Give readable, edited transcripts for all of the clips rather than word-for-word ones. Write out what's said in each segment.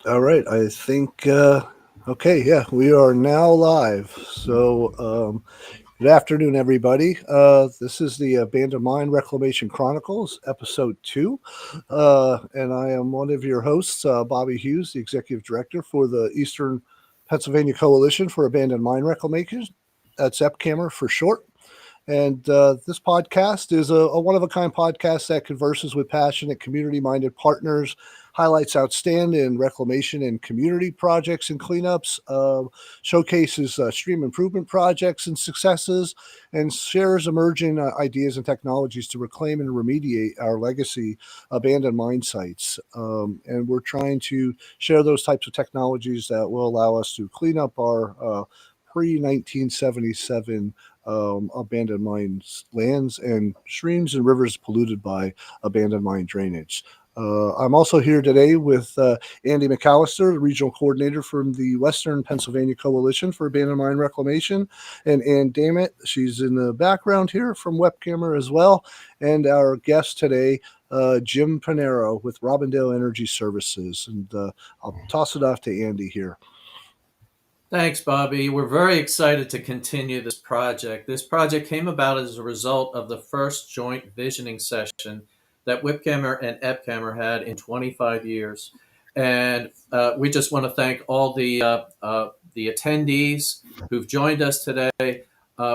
All right, I think, okay, yeah, we are now live. Good afternoon, everybody. This is the Abandoned Mine Reclamation Chronicles, episode 2. And I am one of your hosts, Bobby Hughes, the executive director for the Eastern Pennsylvania Coalition for Abandoned Mine Reclamation. That's EPCAMR for short. And this podcast is a one of a kind podcast that converses with passionate, community minded partners, highlights outstanding reclamation and community projects and cleanups, showcases stream improvement projects and successes, and shares emerging ideas and technologies to reclaim and remediate our legacy abandoned mine sites. And we're trying to share those types of technologies that will allow us to clean up our pre 1977 abandoned mines lands and streams and rivers polluted by abandoned mine drainage. I'm also here today with Andy McAllister, the regional coordinator from the Western Pennsylvania Coalition for Abandoned Mine Reclamation, and Ann Dammit, she's in the background here from Webcamera as well, and our guest today, Jim Panaro with Robindale Energy Services. And I'll toss it off to Andy here. Thanks, Bobby. We're very excited to continue this project. This project came about as a result of the first joint visioning session that Whipcammer and Epcammer had in 25 years. And we just want to thank all the attendees who've joined us today.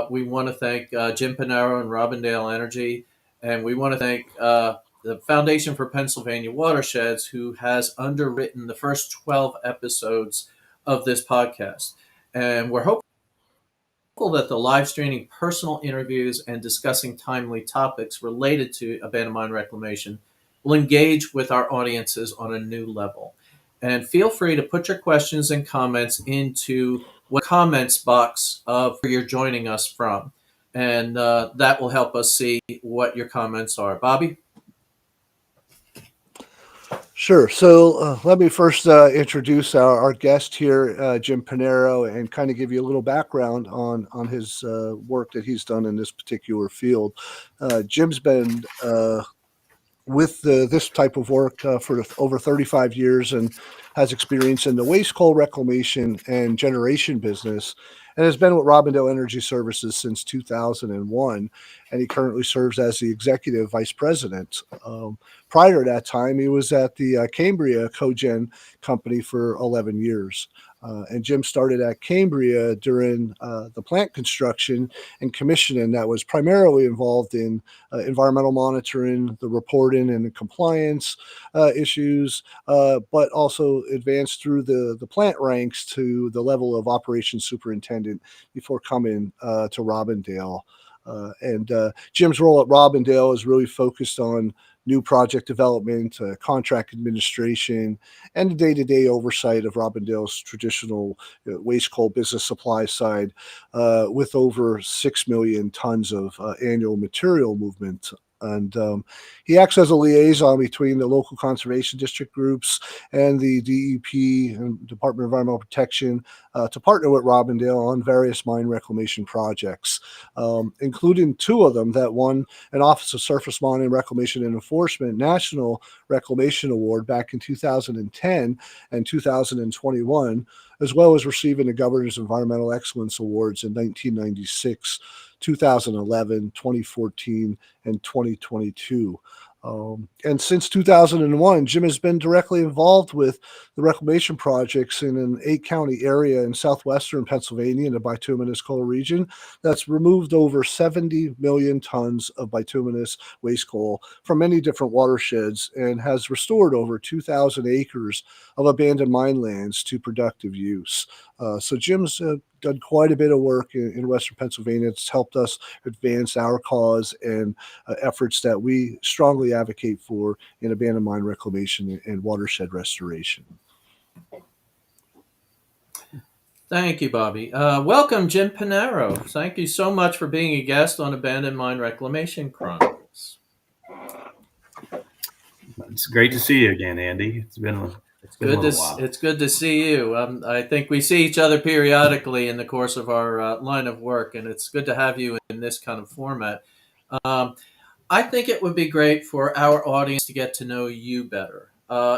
We want to thank Jim Panaro and Robindale Energy. And we want to thank the Foundation for Pennsylvania Watersheds, who has underwritten the first 12 episodes of this podcast. And we're hopeful that the live streaming personal interviews and discussing timely topics related to abandoned mine reclamation will engage with our audiences on a new level. And feel free to put your questions and comments into what comments box of where you're joining us from. And that will help us see what your comments are. Bobby? Sure. So let me first introduce our guest here, Jim Panaro, and kind of give you a little background on his work that he's done in this particular field. Jim's been with this type of work for over 35 years and has experience in the waste coal reclamation and generation business, and has been with Robindale Energy Services since 2001. And he currently serves as the executive vice president. Prior to that time, he was at the Cambria Cogen company for 11 years. And Jim started at Cambria during the plant construction and commissioning that was primarily involved in environmental monitoring, the reporting and the compliance issues, but also advanced through the plant ranks to the level of operations superintendent before coming to Robindale. And Jim's role at Robindale is really focused on new project development, contract administration, and the day-to-day oversight of Robindale's traditional waste coal business supply side, with over 6 million tons of annual material movement. And he acts as a liaison between the local conservation district groups and the DEP and Department of Environmental Protection to partner with Robindale on various mine reclamation projects, including two of them that won an Office of Surface Mining Reclamation and Enforcement National Reclamation Award back in 2010 and 2021, as well as receiving the Governor's Environmental Excellence Awards in 1996, 2011, 2014, and 2022. And since 2001, Jim has been directly involved with the reclamation projects in an 8-county area in southwestern Pennsylvania in the bituminous coal region that's removed over 70 million tons of bituminous waste coal from many different watersheds and has restored over 2,000 acres of abandoned mine lands to productive use. So Jim's done quite a bit of work in Western Pennsylvania. It's helped us advance our cause and efforts that we strongly advocate for in abandoned mine reclamation and watershed restoration. Thank you, Bobby. Welcome, Jim Panaro. Thank you so much for being a guest on Abandoned Mine Reclamation Chronicles. It's great to see you again, Andy. It's been a good to little while. it's good to see you. I think we see each other periodically in the course of our line of work, and it's good to have you in this kind of format. Um, I think it would be great for our audience to get to know you better.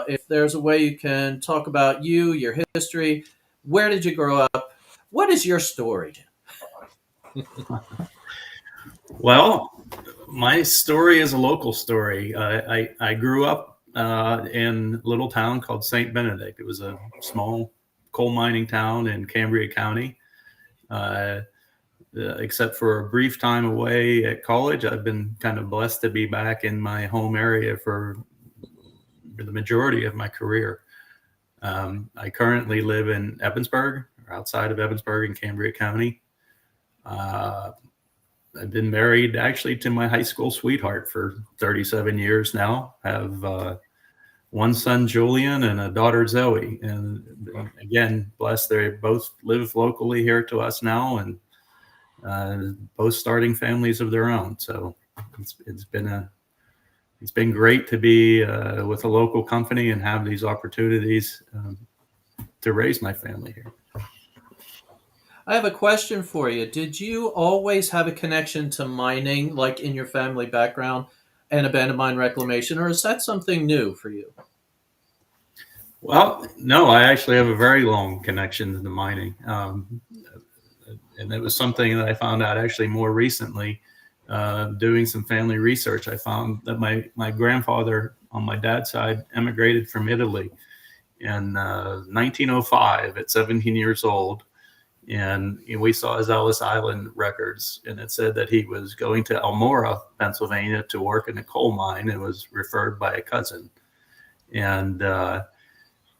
If there's a way you can talk about you, your history, where did you grow up? What is your story? Well, my story is a local story. I grew up in a little town called St. Benedict. It was a small coal mining town in Cambria County. Except for a brief time away at college, I've been kind of blessed to be back in my home area for the majority of my career. I currently live in Ebensburg, or outside of Ebensburg in Cambria County. I've been married actually to my high school sweetheart for 37 years now. Have one son, Julian, and a daughter, Zoe. And again, blessed, they both live locally here to us now, and both starting families of their own. So it's been great to be with a local company and have these opportunities to raise my family here. I have a question for you. Did you always have a connection to mining, like in your family background, and abandoned mine reclamation, or is that something new for you? Well, no, I actually have a very long connection to the mining. And it was something that I found out actually more recently, doing some family research. I found that my grandfather on my dad's side emigrated from Italy in 1905 at 17 years old. And we saw his Ellis Island records, and it said that he was going to Elmora, Pennsylvania, to work in a coal mine, and was referred by a cousin. And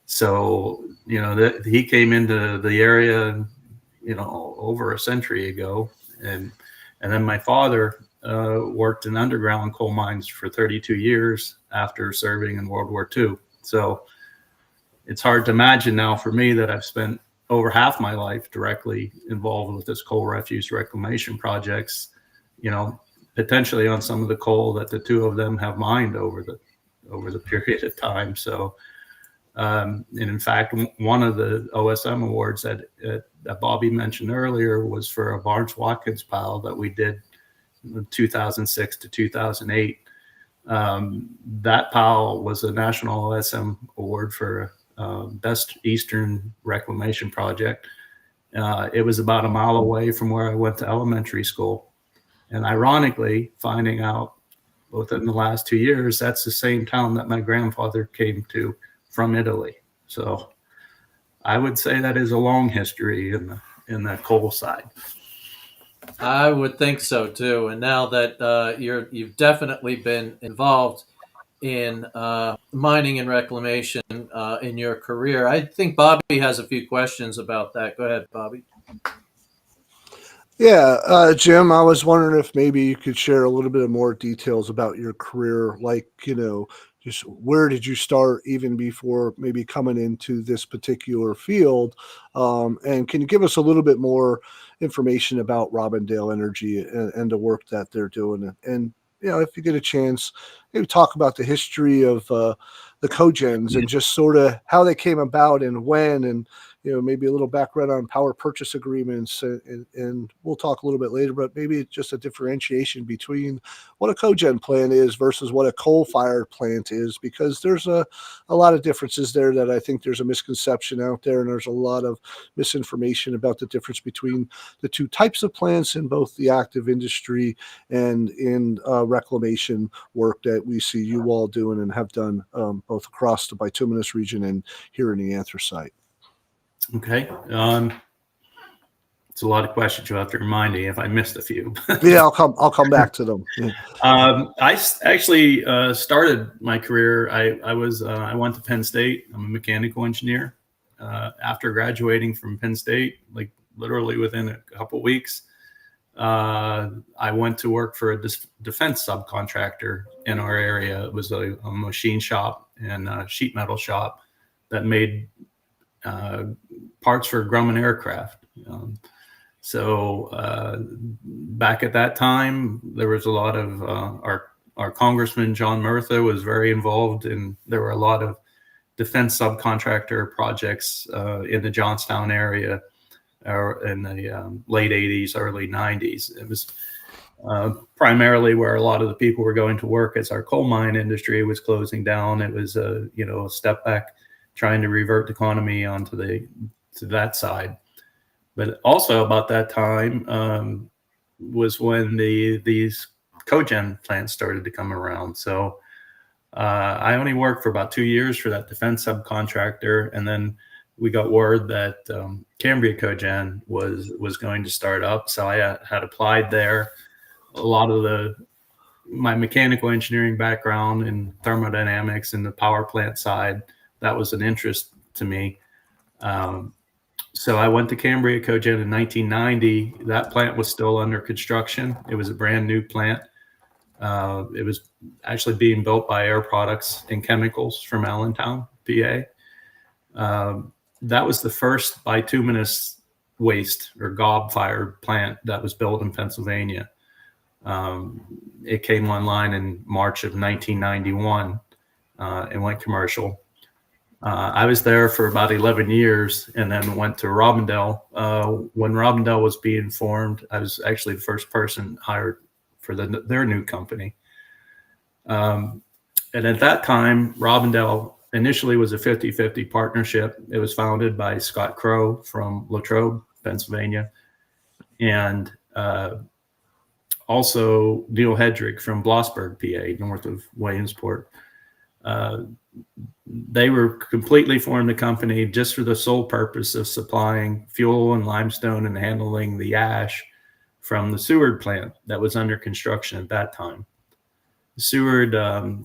so, he came into the area, over a century ago. And then my father worked in underground coal mines for 32 years after serving in World War II. So it's hard to imagine now for me that I've spent over half my life directly involved with this coal refuse reclamation projects, potentially on some of the coal that the two of them have mined over the period of time. So, and in fact, one of the OSM awards that Bobby mentioned earlier was for a Barnes-Watkins pile that we did in 2006 to 2008. That pile was a national OSM award for best Eastern reclamation project. It was about a mile away from where I went to elementary school. And ironically, finding out within the last 2 years, that's the same town that my grandfather came to from Italy. So I would say that is a long history in the coal side. I would think so too. And now that you've definitely been involved in mining and reclamation in your career, I think Bobby has a few questions about that. Go ahead, Bobby. Yeah, Jim, I was wondering if maybe you could share a little bit of more details about your career, like, just where did you start even before maybe coming into this particular field? And can you give us a little bit more information about Robindale Energy and the work that they're doing? And if you get a chance, maybe talk about the history of the cogens and just sort of how they came about and when, and maybe a little background on power purchase agreements, and we'll talk a little bit later, but maybe just a differentiation between what a cogen plant is versus what a coal-fired plant is, because there's a lot of differences there that I think there's a misconception out there, and there's a lot of misinformation about the difference between the two types of plants in both the active industry and in reclamation work that we see you all doing and have done both across the bituminous region and here in the anthracite. Okay. It's a lot of questions. You'll have to remind me if I missed a few. Yeah, I'll come back to them. Yeah. I actually started my career. I went to Penn State. I'm a mechanical engineer. After graduating from Penn State, like literally within a couple weeks, I went to work for a defense subcontractor in our area. It was a machine shop and a sheet metal shop that made parts for Grumman aircraft. So back at that time, there was a lot of our Congressman John Murtha was very involved in. There were a lot of defense subcontractor projects in the Johnstown area in the late 80s, early 90s. primarily where a lot of the people were going to work as our coal mine industry was closing down. It was a step back, trying to revert the economy onto to that side. But also about that time was when these cogen plants started to come around. So I only worked for about 2 years for that defense subcontractor, and then we got word that Cambria Cogen was going to start up. So I had applied there. A lot of my mechanical engineering background in thermodynamics and the power plant side, that was an interest to me. So I went to Cambria Cogen in 1990. That plant was still under construction. It was a brand new plant. It was actually being built by Air Products and Chemicals from Allentown, PA. That was the first bituminous waste or gob-fired plant that was built in Pennsylvania. It came online in March of 1991 and went commercial. I was there for about 11 years and then went to Robindale. When Robindale was being formed, I was actually the first person hired for their new company. And at that time, Robindale initially was a 50-50 partnership. It was founded by Scott Crow from Latrobe, Pennsylvania, and also Neil Hedrick from Blossburg, PA, north of Williamsport. They were completely formed a company just for the sole purpose of supplying fuel and limestone and handling the ash from the Seward plant that was under construction at that time. Seward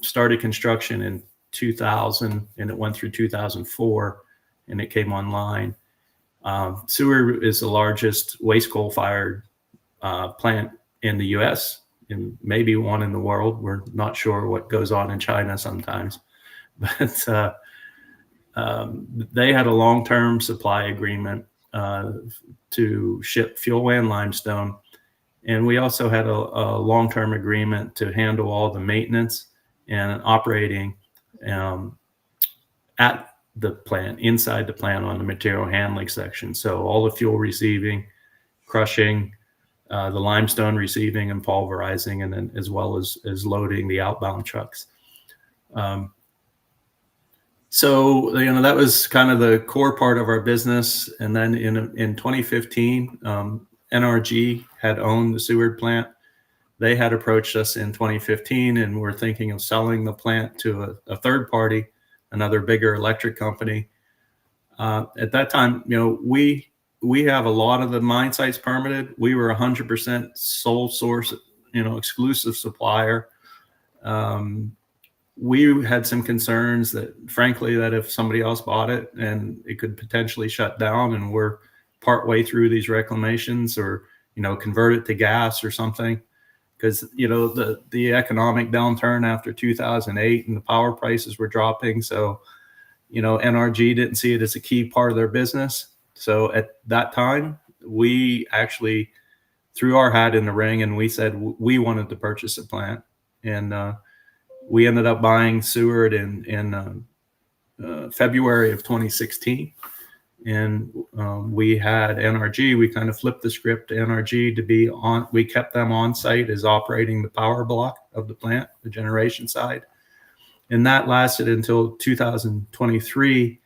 started construction in 2000 and it went through 2004 and it came online. Seward is the largest waste coal fired plant in the US and maybe one in the world. We're not sure what goes on in China sometimes, but they had a long-term supply agreement to ship fuel and limestone. And we also had a long-term agreement to handle all the maintenance and operating at the plant, inside the plant on the material handling section. So all the fuel receiving, crushing, the limestone receiving and pulverizing, and then as well as loading the outbound trucks. So, that was kind of the core part of our business. And then in 2015, NRG had owned the Seward plant. They had approached us in 2015 and were thinking of selling the plant to a third party, another bigger electric company. At that time, we have a lot of the mine sites permitted. We were 100% sole source, exclusive supplier. We had some concerns that, frankly, that if somebody else bought it and it could potentially shut down, and we're partway through these reclamations, or convert it to gas or something, because the economic downturn after 2008 and the power prices were dropping. So NRG didn't see it as a key part of their business. So at that time, we actually threw our hat in the ring and we said we wanted to purchase a plant, and we ended up buying Seward in February of 2016. And we had NRG. We kind of flipped the script to NRG to be on. We kept them on site as operating the power block of the plant, the generation side, and that lasted until 2023.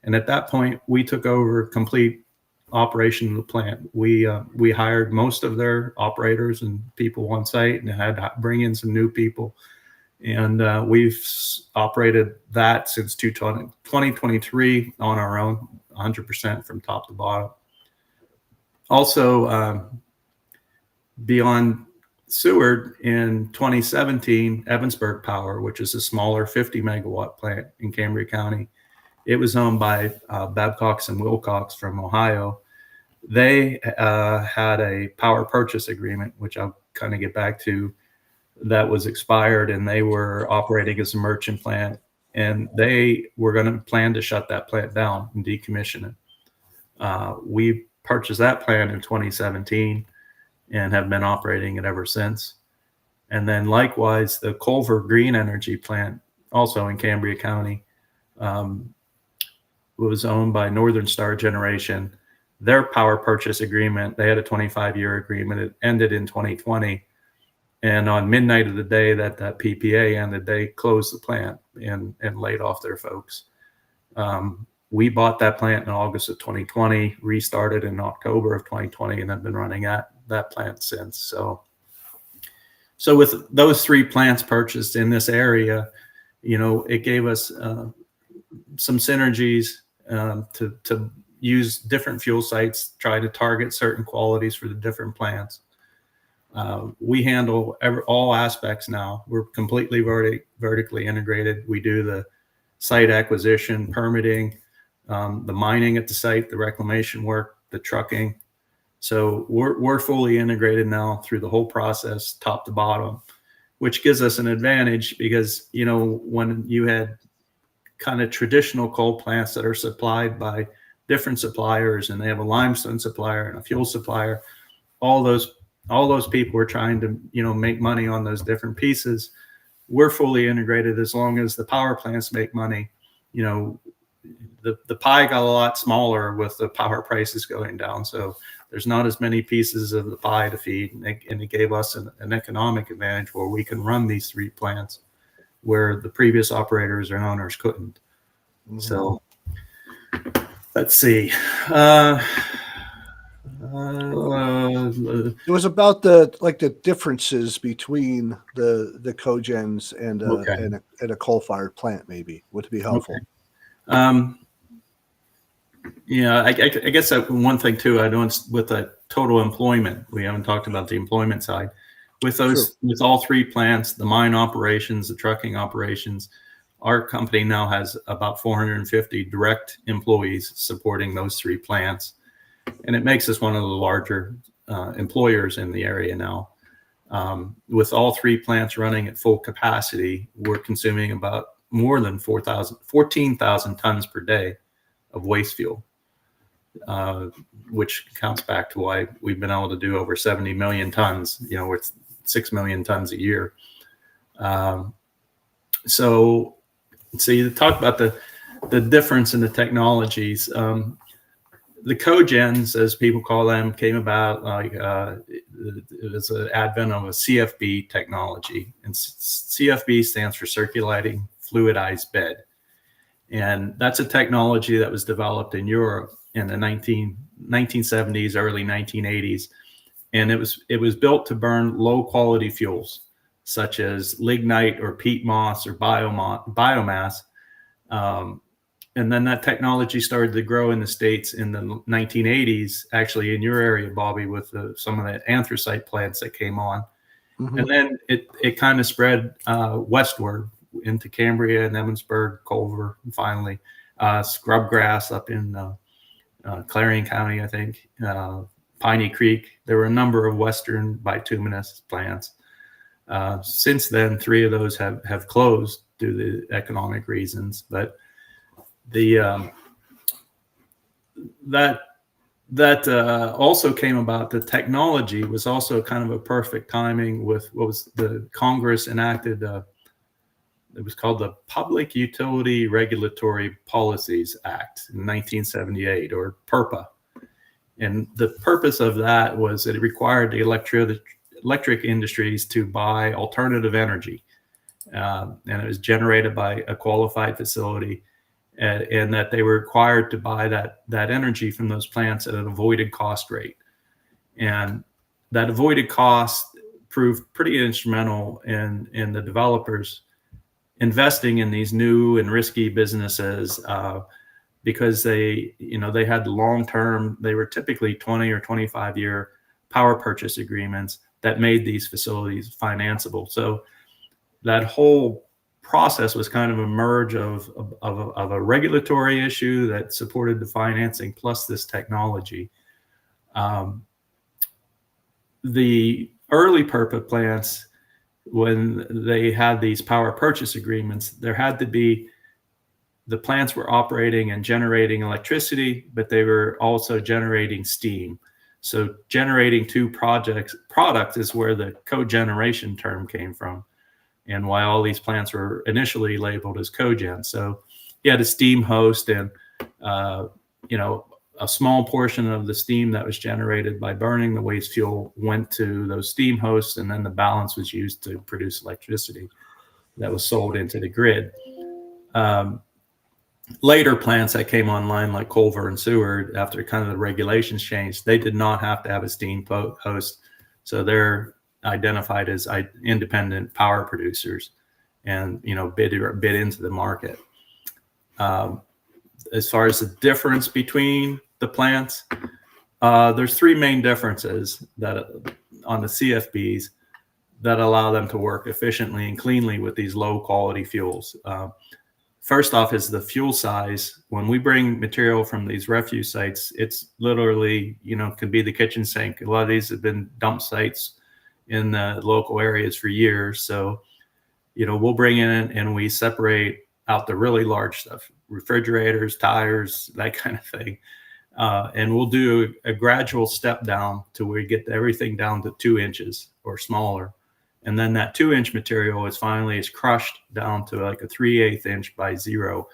And at that point, we took over complete operation of the plant. We hired most of their operators and people on site, and had to bring in some new people. And we've operated that since 2023 on our own, 100% from top to bottom. Also, beyond Seward, in 2017, Evansburg Power, which is a smaller 50 megawatt plant in Cambria County, it was owned by Babcox and Wilcox from Ohio. They had a power purchase agreement, which I'll kind of get back to, that was expired, and they were operating as a merchant plant, and they were going to plan to shut that plant down and decommission it. We purchased that plant in 2017 and have been operating it ever since. And then likewise, the Culver Green Energy plant, also in Cambria County, was owned by Northern Star Generation. Their power purchase agreement, they had a 25-year agreement. It ended in 2020. And on midnight of the day that PPA ended, they closed the plant and laid off their folks. We bought that plant in August of 2020, restarted in October of 2020, and have been running at that plant since. So with those 3 plants purchased in this area, it gave us some synergies to use different fuel sites, try to target certain qualities for the different plants. We handle all aspects now. We're completely vertically integrated. We do the site acquisition, permitting, the mining at the site, the reclamation work, the trucking. So we're fully integrated now through the whole process, top to bottom, which gives us an advantage because, when you had kind of traditional coal plants that are supplied by different suppliers, and they have a limestone supplier and a fuel supplier, all those people are trying to, make money on those different pieces. We're fully integrated. As long as the power plants make money, the pie got a lot smaller with the power prices going down. So there's not as many pieces of the pie to feed, and it gave us an economic advantage where we can run these 3 plants where the previous operators or owners couldn't. Mm-hmm. So let's see. It was about the differences between the cogens and a coal-fired plant, maybe, would be helpful. Okay. I guess one thing too, I know with the total employment, we haven't talked about the employment side. With those, sure. With all 3 plants, the mine operations, the trucking operations, our company now has about 450 direct employees supporting those 3 plants. And it makes us one of the larger employers in the area now. With all 3 plants running at full capacity, we're consuming about more than 14,000 tons per day of waste fuel, which counts back to why we've been able to do over 70 million tons, with 6 million tons a year. So you talk about the difference in the technologies. The cogens, as people call them, came about it was an advent of a CFB technology, and CFB stands for circulating fluidized bed, and that's a technology that was developed in Europe in the 1970s, early 1980s, and it was built to burn low quality fuels such as lignite or peat moss or biomass. And then that technology started to grow in the States in the 1980s, actually in your area, Bobby, with some of the anthracite plants that came on. Mm-hmm. And then it kind of spread westward into Cambria and Emmitsburg, Culver, and finally scrubgrass up in Clarion County, I think, Piney Creek. There were a number of western bituminous plants. Since then, 3 of those have closed due to economic reasons, but that also came about. The technology was also kind of a perfect timing with what was the Congress enacted. It was called the Public Utility Regulatory Policies Act in 1978, or PURPA. And the purpose of that was that it required the electric industries to buy alternative energy. And it was generated by a qualified facility. And that they were required to buy that energy from those plants at an avoided cost rate. And that avoided cost proved pretty instrumental in the developers investing in these new and risky businesses because they had long-term, they were typically 20 or 25-year power purchase agreements that made these facilities financeable. So that whole process was kind of a merge of a regulatory issue that supported the financing plus this technology. The early PURPA plants, when they had these power purchase agreements, there had to be, the plants were operating and generating electricity, but they were also generating steam. So generating 2 products is where the cogeneration term came from, and why all these plants were initially labeled as cogen. So you had a steam host and, a small portion of the steam that was generated by burning the waste fuel went to those steam hosts, and then the balance was used to produce electricity that was sold into the grid. Later plants that came online, like Culver and Seward, after kind of the regulations changed, they did not have to have a steam host, so they're identified as independent power producers, and bid into the market. As far as the difference between the plants, there's three main differences that on the CFBs that allow them to work efficiently and cleanly with these low quality fuels. First off is the fuel size. When we bring material from these refuse sites, it's literally, could be the kitchen sink. A lot of these have been dump sites in the local areas for years. So, we'll bring in and we separate out the really large stuff, refrigerators, tires, that kind of thing. And we'll do a gradual step down to where we get everything down to 2 inches or smaller. And then that 2-inch material is crushed down to like a 3/8 inch by 0.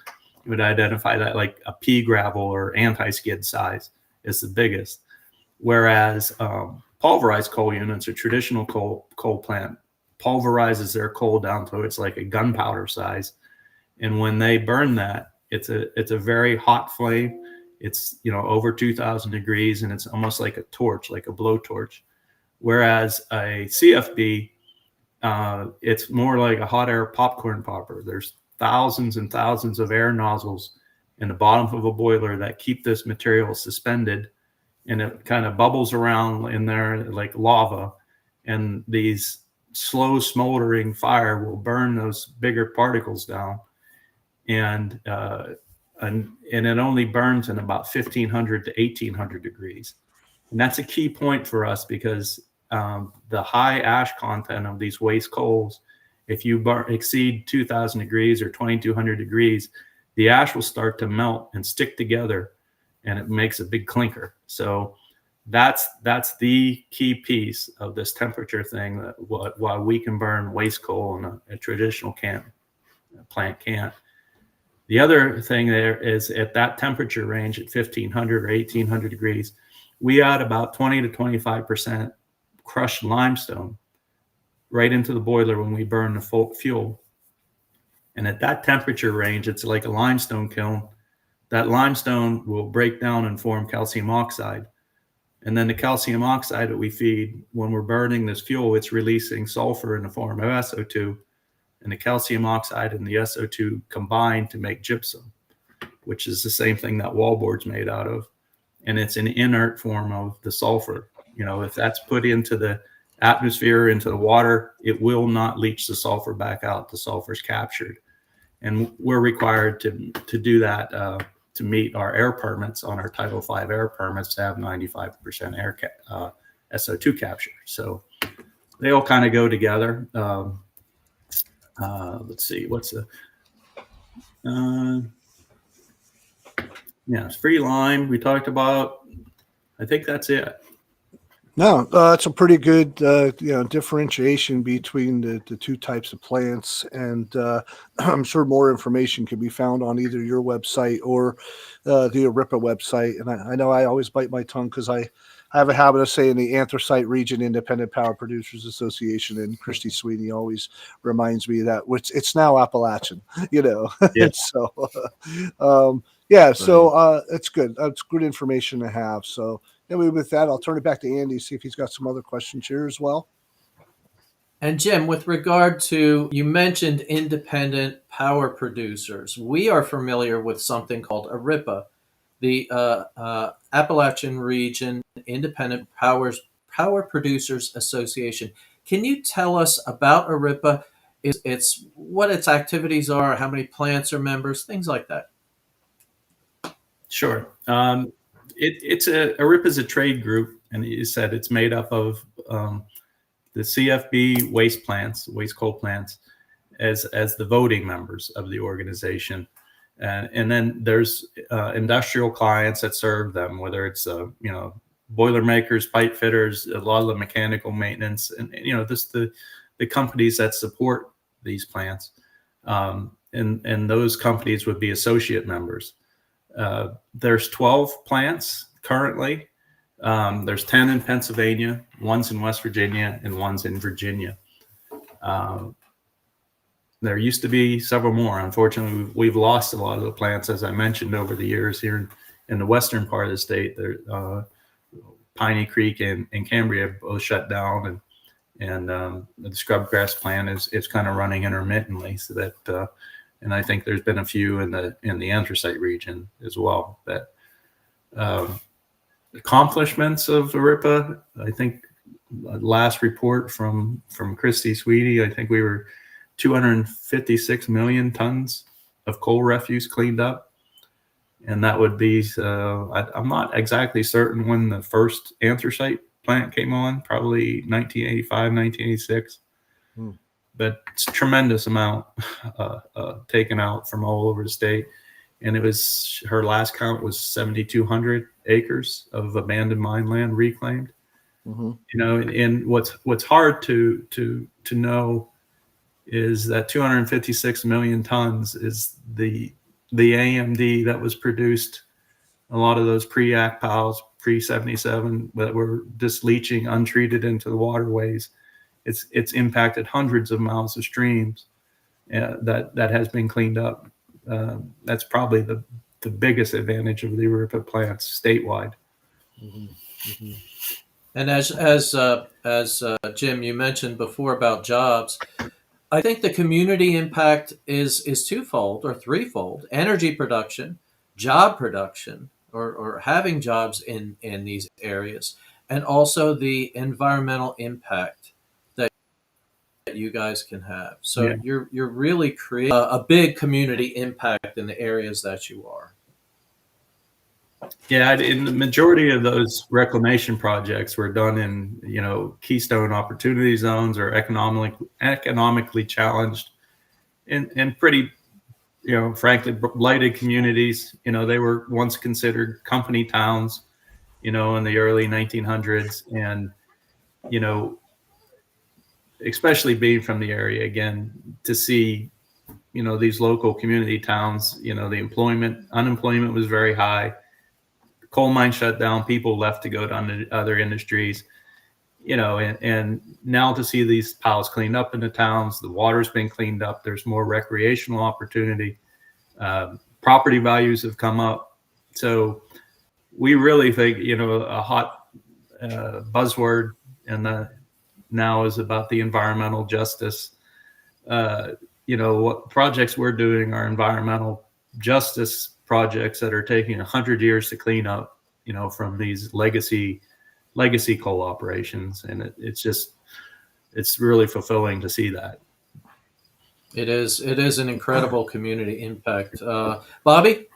You would identify that like a pea gravel or anti-skid size is the biggest. Whereas pulverized coal units, a traditional coal plant, pulverizes their coal down to it's like a gunpowder size. And when they burn that, it's a very hot flame. It's over 2,000 degrees, and it's almost like a torch, like a blowtorch. Whereas a CFB, it's more like a hot air popcorn popper. There's thousands and thousands of air nozzles in the bottom of a boiler that keep this material suspended, and it kind of bubbles around in there like lava, and these slow smoldering fire will burn those bigger particles down, and it only burns in about 1,500 to 1,800 degrees. And that's a key point for us because the high ash content of these waste coals, if you exceed 2,000 degrees or 2,200 degrees, the ash will start to melt and stick together, and it makes a big clinker. So that's the key piece of this temperature thing, that why we can burn waste coal and a traditional plant can't. The other thing there is at that temperature range, at 1,500 or 1,800 degrees, we add about 20 to 25% crushed limestone right into the boiler when we burn the fuel. And at that temperature range, it's like a limestone kiln. That limestone will break down and form calcium oxide. And then the calcium oxide that we feed, when we're burning this fuel, it's releasing sulfur in the form of SO2. And the calcium oxide and the SO2 combine to make gypsum, which is the same thing that wallboard's made out of. And it's an inert form of the sulfur. If that's put into the atmosphere, into the water, it will not leach the sulfur back out. The sulfur's captured. And we're required to do that to meet our air permits on our Title V air permits to have 95% air SO2 capture. So they all kind of go together. Let's see, what's the it's free lime we talked about. I think that's it. No, that's a pretty good differentiation between the two types of plants, and I'm sure more information can be found on either your website or the ARIPA website. And I know I always bite my tongue because I have a habit of saying the Anthracite Region Independent Power Producers Association, and Christy Sweeney always reminds me that, which it's now Appalachian, Yeah. So, so it's good. That's good information to have. So anyway, with that, I'll turn it back to Andy, see if he's got some other questions here as well. And Jim, with regard to, you mentioned independent power producers. We are familiar with something called ARIPA, the Appalachian Region Independent Power Producers Association. Can you tell us about ARIPA? It's what its activities are, how many plants are members, things like that? Sure. ARIPA is a trade group, and you said it's made up of the CFB waste coal plants, as the voting members of the organization. And then there's industrial clients that serve them, whether it's boiler makers, pipe fitters, a lot of the mechanical maintenance, and the companies that support these plants, and those companies would be associate members. There's 12 plants currently. There's 10 in Pennsylvania, one's in West Virginia, and one's in Virginia. There used to be several more. Unfortunately, we've lost a lot of the plants, as I mentioned, over the years here in the western part of the state. Piney Creek and Cambria both shut down, and the scrubgrass plant is kind of running intermittently. So that, and I think there's been a few in the anthracite region as well. That accomplishments of ERIPA, I think last report from Christy Sweetie, I think we were 256 million tons of coal refuse cleaned up. And that would be, I'm not exactly certain when the first anthracite plant came on, probably 1985, 1986. But it's a tremendous amount taken out from all over the state. And it was, her last count was 7,200 acres of abandoned mine land reclaimed. You know, and what's hard to know is that 256 million tons is the AMD that was produced. A lot of those pre-act piles, pre-77, that were just leaching untreated into the waterways. It's impacted hundreds of miles of streams that has been cleaned up. That's probably the biggest advantage of the ERIPA plants statewide. And as Jim, you mentioned before about jobs, I think the community impact is twofold or threefold: energy production, job production, or having jobs in these areas, and also the environmental impact that you guys can have. So you're really creating a big community impact in the areas that you are. Yeah, in the majority of those reclamation projects were done in, you know, keystone opportunity zones or economically challenged and pretty, you know, frankly, blighted communities. You know, they were once considered company towns, you know, in the early 1900s. And, you know, especially being from the area, again, to see, you know, these local community towns, you know, the unemployment was very high. Coal mine shut down, people left to go to other industries, you know, and now to see these piles cleaned up in the towns, the water's been cleaned up, there's more recreational opportunity, property values have come up. So we really think, you know, a hot buzzword now is about the environmental justice. You know, what projects we're doing are environmental justice projects that are taking 100 years to clean up, you know, from these legacy coal operations. And it's really fulfilling to see that. It is an incredible community impact. Bobby?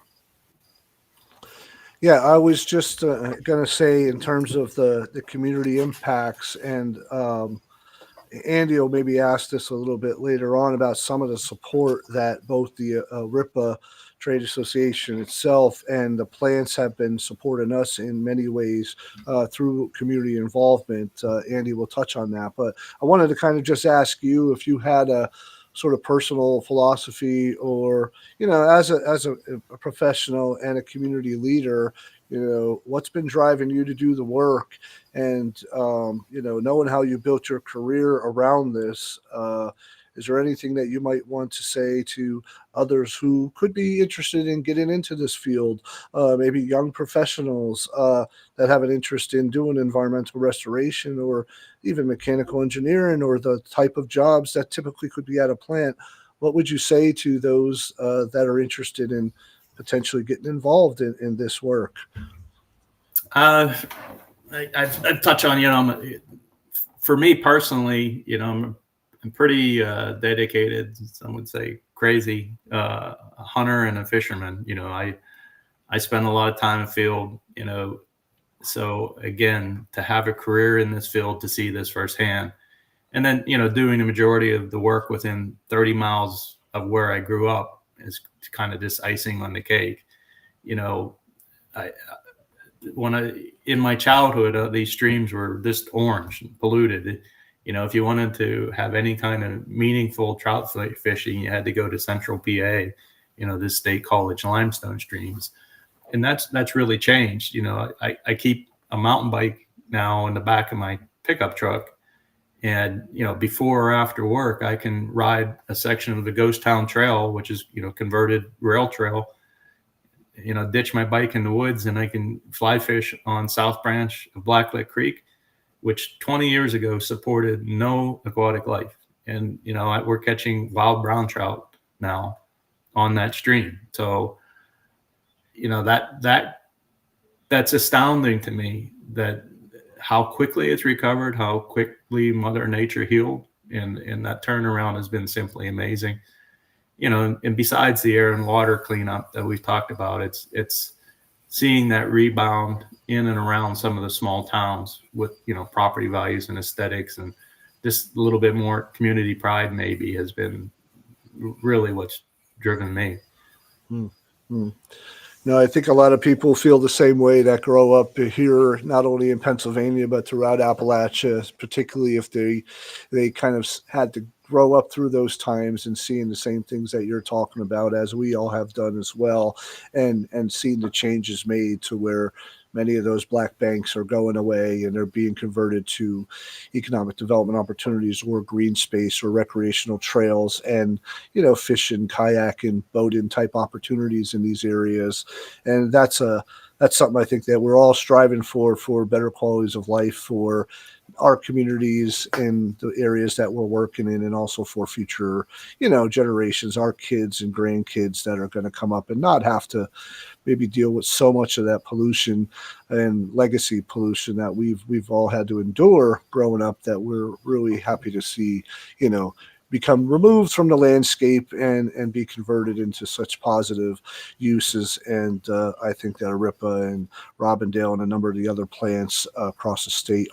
Yeah, I was just going to say, in terms of the community impacts, and Andy will maybe ask this a little bit later on about some of the support that both the RIPA Trade Association itself and the plants have been supporting us in many ways through community involvement. Andy will touch on that, but I wanted to kind of just ask you if you had a sort of personal philosophy, or, you know, as a professional and a community leader, you know, what's been driving you to do the work, and you know, knowing how you built your career around this, is there anything that you might want to say to others who could be interested in getting into this field, maybe young professionals that have an interest in doing environmental restoration, or even mechanical engineering, or the type of jobs that typically could be at a plant? What would you say to those that are interested in potentially getting involved in this work? I've touched on, you know, for me personally, you know, I'm pretty dedicated, some would say crazy, a hunter and a fisherman. You know, I spend a lot of time in the field, you know, so again, to have a career in this field, to see this firsthand, and then, you know, doing the majority of the work within 30 miles of where I grew up is kind of just icing on the cake. You know, in my childhood, these streams were just orange and polluted. You know, if you wanted to have any kind of meaningful trout fishing, you had to go to Central PA, you know, this State College limestone streams. and that's really changed. I keep a mountain bike now in the back of my pickup truck, and before or after work, I can ride a section of the Ghost Town Trail, which is converted rail trail. Ditch my bike in the woods, and I can fly fish on South Branch of Blacklit Creek, which 20 years ago supported no aquatic life. And, we're catching wild brown trout now on that stream. So, that's astounding to me, that how quickly it's recovered, how quickly Mother Nature healed. And that turnaround has been simply amazing. And besides the air and water cleanup that we've talked about, it's seeing that rebound in and around some of the small towns with, property values and aesthetics, and just a little bit more community pride maybe has been really what's driven me. Mm-hmm. No, I think a lot of people feel the same way that grow up here, not only in Pennsylvania, but throughout Appalachia, particularly if they kind of had to grow up through those times and seeing the same things that you're talking about, as we all have done as well, and seeing the changes made to where many of those black banks are going away and they're being converted to economic development opportunities or green space or recreational trails, and fishing, kayaking, boating type opportunities in these areas. And that's something I think that we're all striving for better qualities of life for our communities in the areas that we're working in, and also for future generations, our kids and grandkids that are going to come up and not have to maybe deal with so much of that pollution and legacy pollution that we've all had to endure growing up, that we're really happy to see become removed from the landscape and be converted into such positive uses. And I think that Aripa and Robindale and a number of the other plants across the state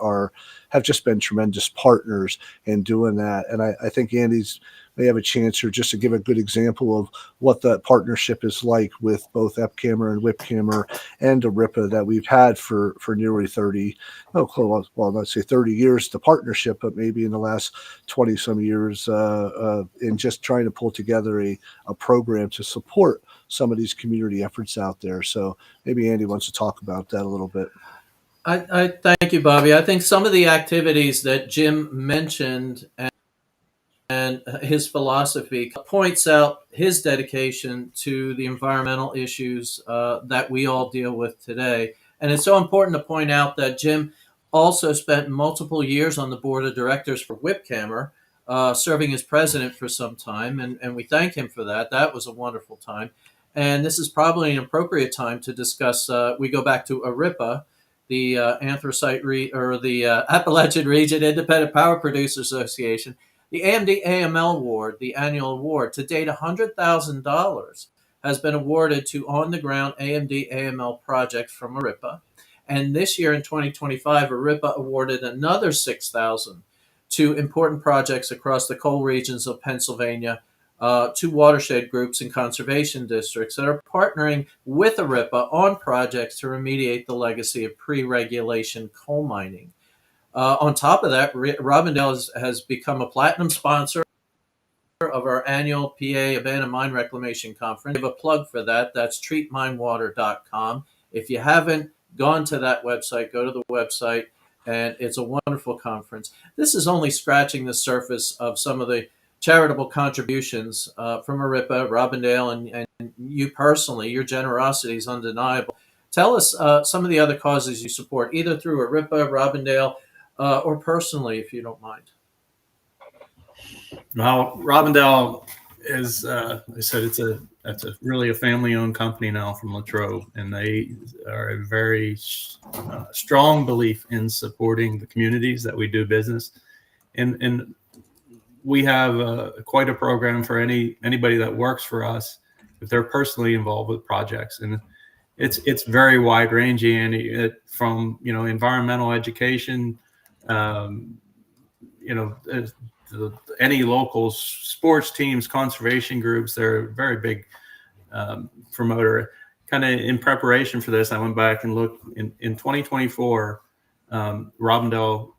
have just been tremendous partners in doing that. And I think Andy's may have a chance here just to give a good example of what that partnership is like with both EPCAMR and WIPCAMR and Aripa that we've had for nearly 30 years, the partnership, but maybe in the last 20 some years in just trying to pull together a program to support some of these community efforts out there. So maybe Andy wants to talk about that a little bit. I thank you, Bobby. I think some of the activities that Jim mentioned and his philosophy points out his dedication to the environmental issues that we all deal with today. And it's so important to point out that Jim also spent multiple years on the board of directors for WIPCAMR, serving as president for some time, and we thank him for that. That was a wonderful time. And this is probably an appropriate time to discuss, we go back to Aripa, the the Appalachian Region Independent Power Producers Association. The AMD AML Award, the annual award, to date $100,000 has been awarded to on-the-ground AMD AML projects from Aripa. And this year in 2025, Aripa awarded another $6,000 to important projects across the coal regions of Pennsylvania, to watershed groups and conservation districts that are partnering with Aripa on projects to remediate the legacy of pre-regulation coal mining. On top of that, Robindale has become a platinum sponsor of our annual PA Abandoned Mine Reclamation Conference. I have a plug for that. That's treatminewater.com. If you haven't gone to that website, go to the website, and it's a wonderful conference. This is only scratching the surface of some of the charitable contributions from Aripa, Robindale, and you personally. Your generosity is undeniable. Tell us some of the other causes you support, either through Aripa, Robindale, or personally, if you don't mind. Well, Robindale is, I said, it's a really a family-owned company now from Latrobe, and they are a very strong belief in supporting the communities that we do business, and we have quite a program for anybody that works for us if they're personally involved with projects, and it's very wide ranging, from environmental education. Any local sports teams, conservation groups, they're a very big promoter. Kind of in preparation for this, I went back and looked in 2024. Robindale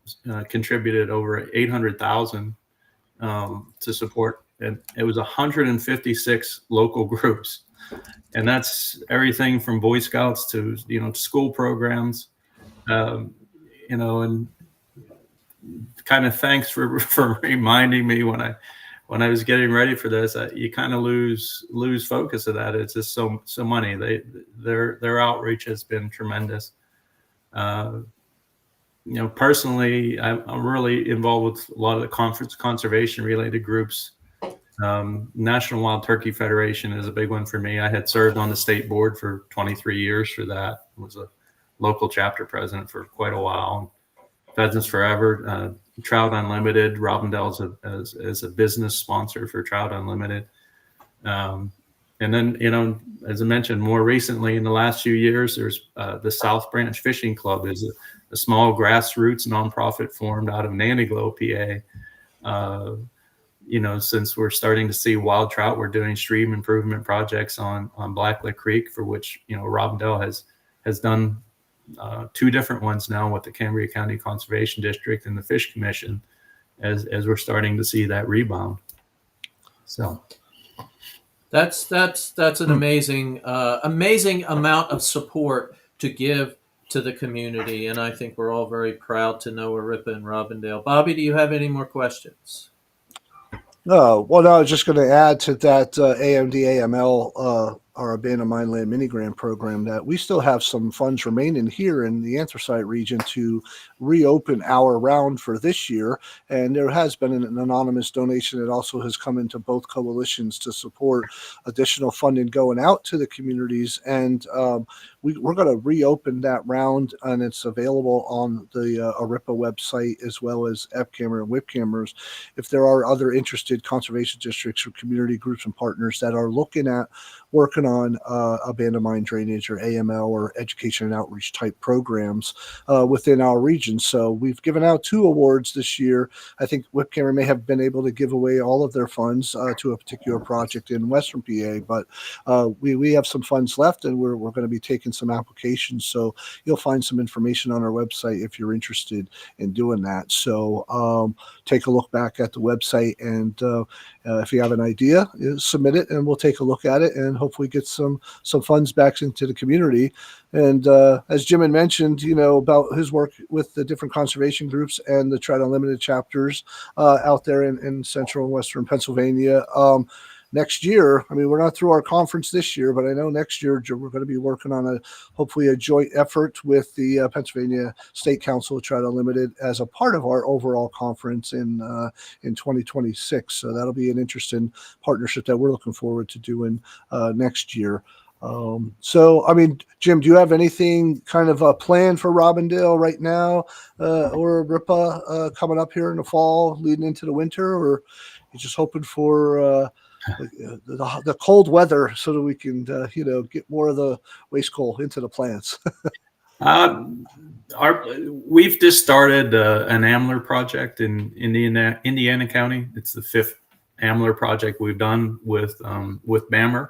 contributed over $800,000 to support, and it was 156 local groups And that's everything from Boy Scouts to, school programs, and kind of thanks for reminding me when I was getting ready for this. You kind of lose focus of that. It's just so money. Their outreach has been tremendous. Personally, I'm really involved with a lot of the conservation related groups. National Wild Turkey Federation is a big one for me. I had served on the state board for 23 years for that. I was a local chapter president for quite a while. Pheasants Forever, Trout Unlimited. Robindale is a business sponsor for Trout Unlimited. And then, as I mentioned, more recently in the last few years, there's the South Branch Fishing Club is a small grassroots nonprofit formed out of Nantiglow, PA. Since we're starting to see wild trout, we're doing stream improvement projects on Blacklick Creek, for which, Robindale has done 2 different ones now with the Cambria County Conservation District and the Fish Commission, as we're starting to see that rebound. So that's an amazing amount of support to give to the community, and I think we're all very proud to know Aripa and Robindale. Bobby, do you have any more questions? No, well, no, I was just going to add to that AMD-AML, our Abandoned Mine Land Mini Grant program, that we still have some funds remaining here in the anthracite region to reopen our round for this year. And there has been an anonymous donation that also has come into both coalitions to support additional funding going out to the communities. And we're going to reopen that round, and it's available on the ARIPA website as well as EPCAMR and WIPCAMRs. If there are other interested conservation districts or community groups and partners that are looking at working on abandoned mine drainage or AML or education and outreach type programs within our region. So we've given out 2 awards this year. I think WIPCAMR may have been able to give away all of their funds to a particular project in Western PA, but we have some funds left, and we're going to be taking some applications. So you'll find some information on our website if you're interested in doing that. So take a look back at the website, and if you have an idea, submit it, and we'll take a look at it and hopefully get some funds back into the community. And as Jim had mentioned, about his work with the different conservation groups and the Trout Unlimited chapters out there in central and western Pennsylvania. Next year, I mean, we're not through our conference this year, but I know next year we're going to be working on hopefully a joint effort with the Pennsylvania State Council Trout Unlimited as a part of our overall conference in 2026. So that'll be an interesting partnership that we're looking forward to doing next year. So, I mean, Jim, do you have anything kind of planned for Robindale right now, or RIPA coming up here in the fall, leading into the winter, or you're just hoping for the cold weather so that we can, get more of the waste coal into the plants? We've just started an AMLR project in Indiana County. It's the 5th AMLR project we've done with BAMR.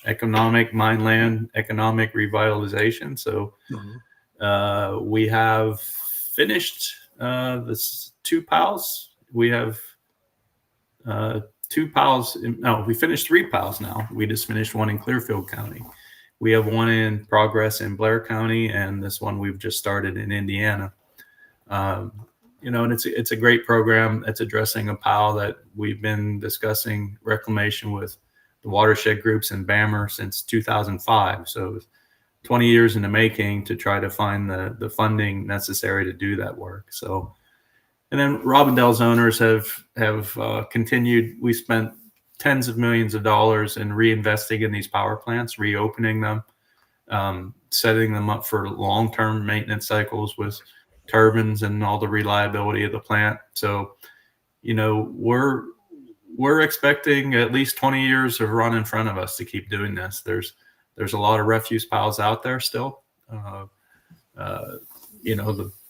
Economic mine land, economic revitalization. So we have finished this 2 piles. We have 2 piles. No, we finished 3 piles now. We just finished one in Clearfield County. We have one in progress in Blair County, and this one we've just started in Indiana. And it's a great program. It's addressing a pile that we've been discussing reclamation with the watershed groups and BAMR since 2005. So 20 years in the making to try to find the funding necessary to do that work. So, and then Robindale's owners have continued. We spent tens of millions of dollars in reinvesting in these power plants, reopening them, setting them up for long-term maintenance cycles with turbines and all the reliability of the plant. So, we're expecting at least 20 years of run in front of us to keep doing this. There's a lot of refuse piles out there still. The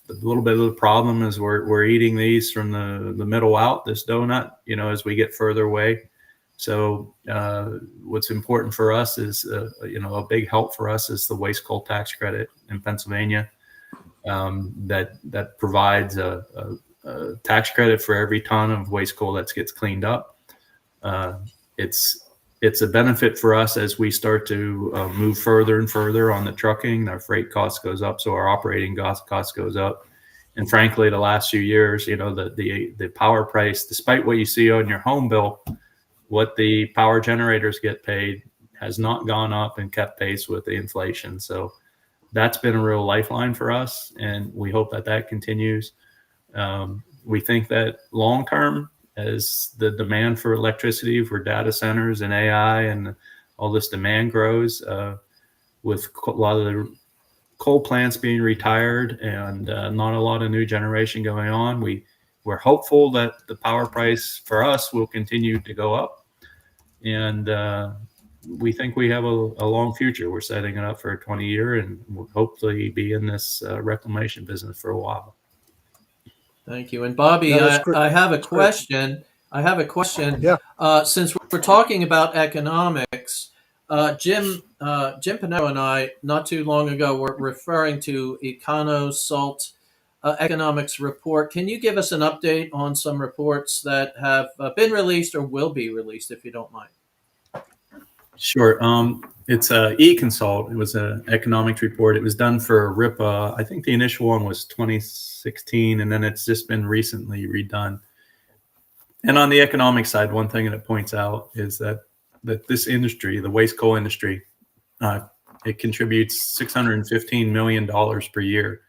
little bit of the problem is we're eating these from the middle out, this donut, as we get further away. So what's important for us is, a big help for us is the waste coal tax credit in Pennsylvania that provides a tax credit for every ton of waste coal that gets cleaned up. It's it's a benefit for us as we start to move further and further on the trucking. Our freight cost goes up, so our operating cost goes up. And frankly, the last few years, the power price, despite what you see on your home bill, what the power generators get paid has not gone up and kept pace with the inflation. So that's been a real lifeline for us, and we hope that that continues. We think that long term, as the demand for electricity for data centers and AI and all this demand grows, with a lot of the coal plants being retired and not a lot of new generation going on, we're hopeful that the power price for us will continue to go up. And we think we have a long future. We're setting it up for a 20-year, and we'll hopefully be in this reclamation business for a while. Thank you. And Bobby, Yeah, that's great. I have a That's great. question. I have a question. Yeah. Since we're talking about economics, Jim Panaro and I, not too long ago, were referring to EconoSalt economics report. Can you give us an update on some reports that have been released or will be released, if you don't mind? Sure. It's eConsult. It was an economics report. It was done for RIPA. I think the initial one was 2016, and then it's just been recently redone. And on the economic side, one thing that it points out is that this industry, the waste coal industry, it contributes $615 million per year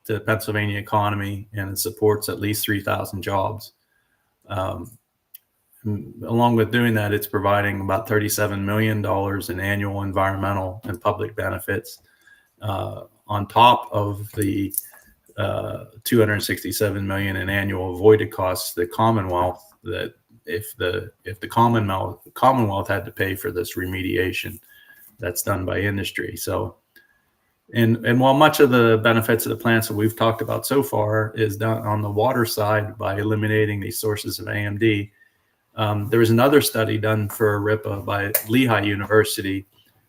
to the Pennsylvania economy, and it supports at least 3,000 jobs. Along with doing that, it's providing about $37 million in annual environmental and public benefits, on top of the $267 million in annual avoided costs to the Commonwealth, that if the Commonwealth had to pay for this remediation that's done by industry. So, and while much of the benefits of the plants that we've talked about so far is done on the water side by eliminating these sources of AMD, there was another study done for RIPA by Lehigh University,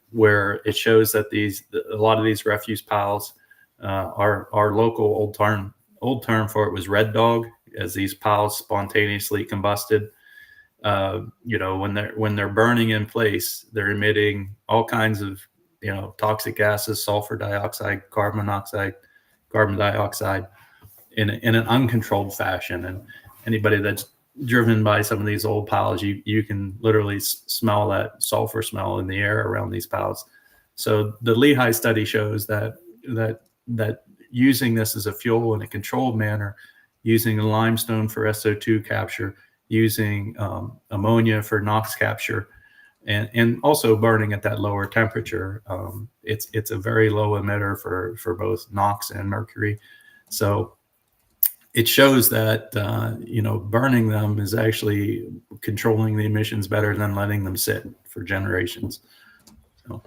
where it shows that a lot of these refuse piles, our local old term for it was red dog, as these piles spontaneously combusted. When they're burning in place, they're emitting all kinds of toxic gases, sulfur dioxide, carbon dioxide, in an uncontrolled fashion. And anybody that's driven by some of these old piles, you can literally smell that sulfur smell in the air around these piles. So the Lehigh study shows that using this as a fuel in a controlled manner, using limestone for SO2 capture, using ammonia for NOx capture, and also burning at that lower temperature, it's a very low emitter for both NOx and mercury. So it shows that burning them is actually controlling the emissions better than letting them sit for generations. So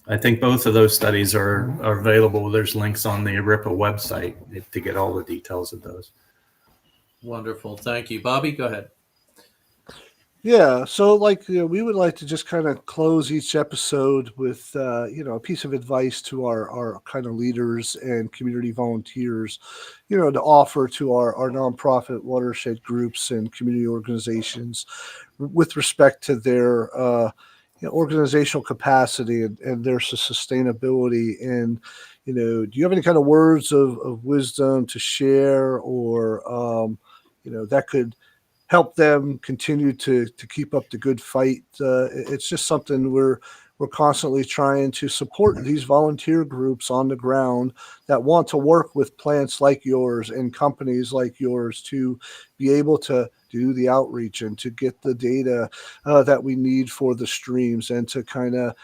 I think both of those studies are available. There's links on the RIPA website to get all the details of those. Wonderful. Thank you. Bobby, go ahead. Yeah, so we would like to just kind of close each episode with a piece of advice to our kind of leaders and community volunteers, to offer to our nonprofit watershed groups and community organizations with respect to their organizational capacity and their sustainability. And do you have any kind of words of wisdom to share, or that could help them continue to keep up the good fight? It's just something we're constantly trying to support these volunteer groups on the ground that want to work with plants like yours and companies like yours to be able to do the outreach and to get the data that we need for the streams, and to kind of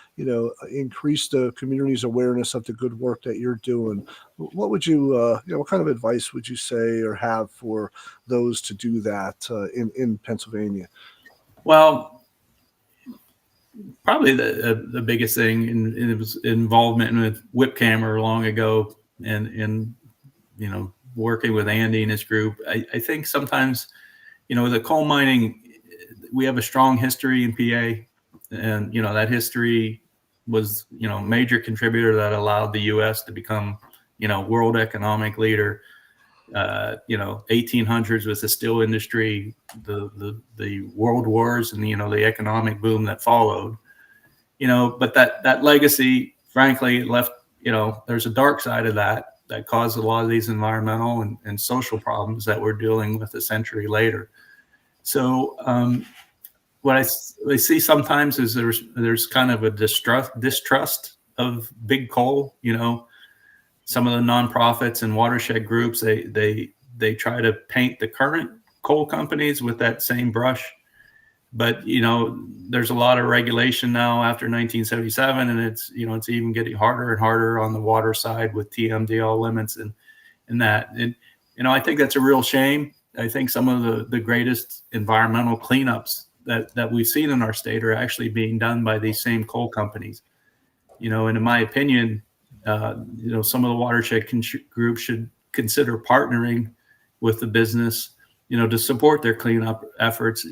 increase the community's awareness of the good work that you're doing. What would you what kind of advice would you say or have for those to do that in Pennsylvania? Well, probably the biggest thing in was involvement with WIPCAMR long ago, and working with Andy and his group. I think sometimes the coal mining, we have a strong history in PA, and that history was a major contributor that allowed the U.S. to become world economic leader. 1800s with the steel industry, the world wars, and the economic boom that followed. But that legacy, frankly, left. There's a dark side of that caused a lot of these environmental and social problems that we're dealing with a century later. So what I see sometimes is there's kind of a distrust of big coal. Some of the nonprofits and watershed groups, they try to paint the current coal companies with that same brush. But there's a lot of regulation now after 1977, and it's even getting harder and harder on the water side with TMDL limits and that. And I think that's a real shame. I think some of the greatest environmental cleanups that we've seen in our state are actually being done by these same coal companies. And in my opinion, some of the watershed groups should consider partnering with the business, to support their cleanup efforts,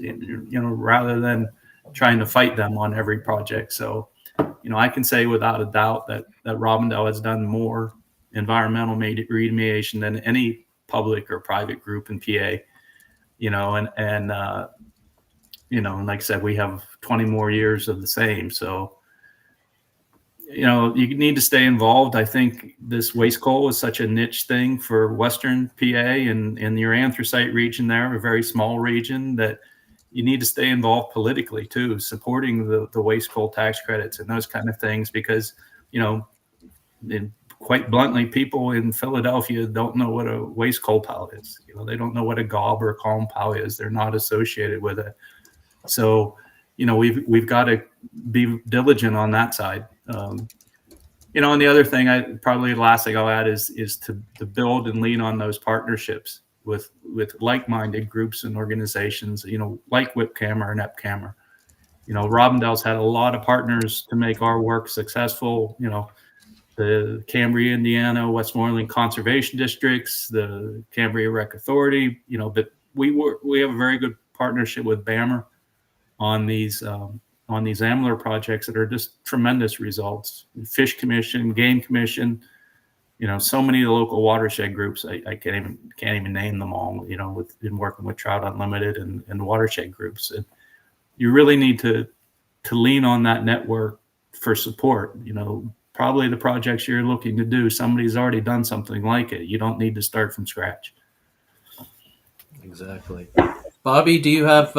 rather than trying to fight them on every project. So, I can say without a doubt that Robindale has done more environmental remediation than any public or private group in PA, and like I said, we have 20 more years of the same. So, you need to stay involved. I think this waste coal is such a niche thing for Western PA and your anthracite region there, a very small region, that you need to stay involved politically too, supporting the waste coal tax credits and those kind of things, because, quite bluntly, people in Philadelphia don't know what a waste coal pile is. They don't know what a gob or a column pile is. They're not associated with it. So, we've got to be diligent on that side. And the other thing, probably the last thing I'll add is to build and lean on those partnerships with like-minded groups and organizations, like WIPCAMR and EPCAMR. Robindale's had a lot of partners to make our work successful. The Cambria, Indiana, Westmoreland Conservation Districts, the Cambria Rec Authority. But we have a very good partnership with BAMR on these AMLR projects that are just tremendous results. Fish Commission, Game Commission, so many of the local watershed groups, I can't even name them all, in working with Trout Unlimited and watershed groups. And you really need to lean on that network for support. Probably the projects you're looking to do, somebody's already done something like it. You don't need to start from scratch. Exactly. Bobby, do you have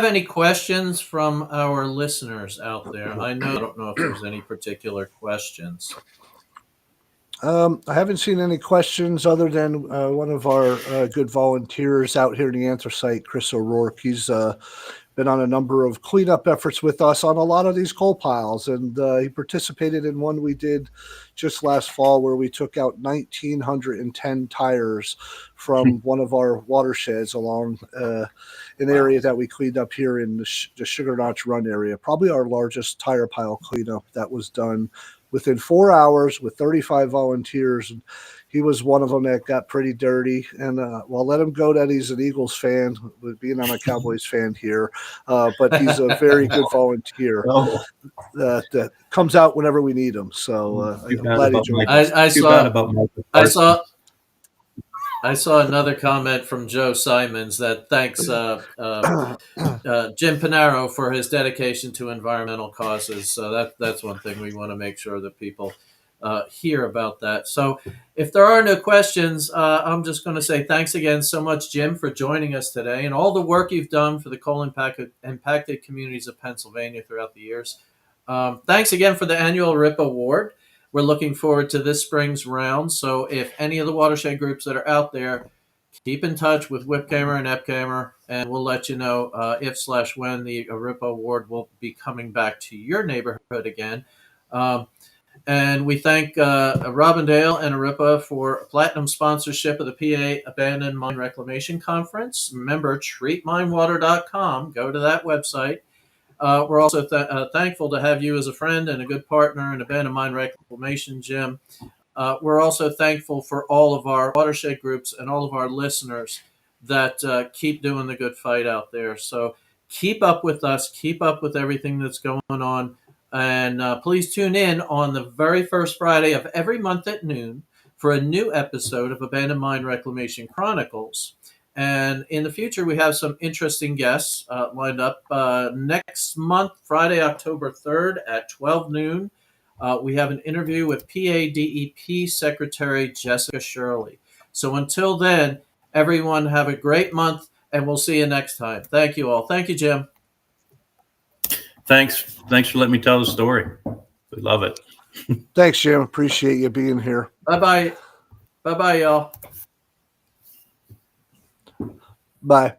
any questions from our listeners out there? I don't know if there's any particular questions. I haven't seen any questions other than one of our good volunteers out here in the anthracite, Chris O'Rourke. He's been on a number of cleanup efforts with us on a lot of these coal piles, and he participated in one we did just last fall where we took out 1,910 tires from one of our watersheds along an area that we cleaned up here in the Sugar Notch Run area. Probably our largest tire pile cleanup that was done within 4 hours with 35 volunteers. And he was one of them that got pretty dirty. And well, let him go that he's an Eagles fan, with being I'm a Cowboys fan here. But he's a very good volunteer that comes out whenever we need him. So I'm glad he joined us. I saw another comment from Joe Simons that thanks Jim Panaro for his dedication to environmental causes. So that's one thing we want to make sure that people hear about that. So if there are no questions, I'm just going to say thanks again so much, Jim, for joining us today and all the work you've done for the coal impacted communities of Pennsylvania throughout the years. Thanks again for the annual RIP Award. We're looking forward to this spring's round. So if any of the watershed groups that are out there, keep in touch with WIPCAMR and EPCAMR, and we'll let you know if/when the RIP Award will be coming back to your neighborhood again. And we thank Robindale and ARIPA for platinum sponsorship of the PA Abandoned Mine Reclamation Conference. Remember, treatminewater.com. Go to that website. We're also thankful to have you as a friend and a good partner in Abandoned Mine Reclamation, Jim. We're also thankful for all of our watershed groups and all of our listeners that keep doing the good fight out there. So keep up with us. Keep up with everything that's going on. And please tune in on the very first Friday of every month at noon for a new episode of Abandoned Mine Reclamation Chronicles. And in the future, we have some interesting guests lined up. Next month, Friday, October 3rd at 12 noon, we have an interview with PADEP Secretary Jessica Shirley. So until then, everyone have a great month, and we'll see you next time. Thank you all. Thank you, Jim. Thanks for letting me tell the story. We love it. Thanks, Jim. Appreciate you being here. Bye-bye. Bye-bye, y'all. Bye.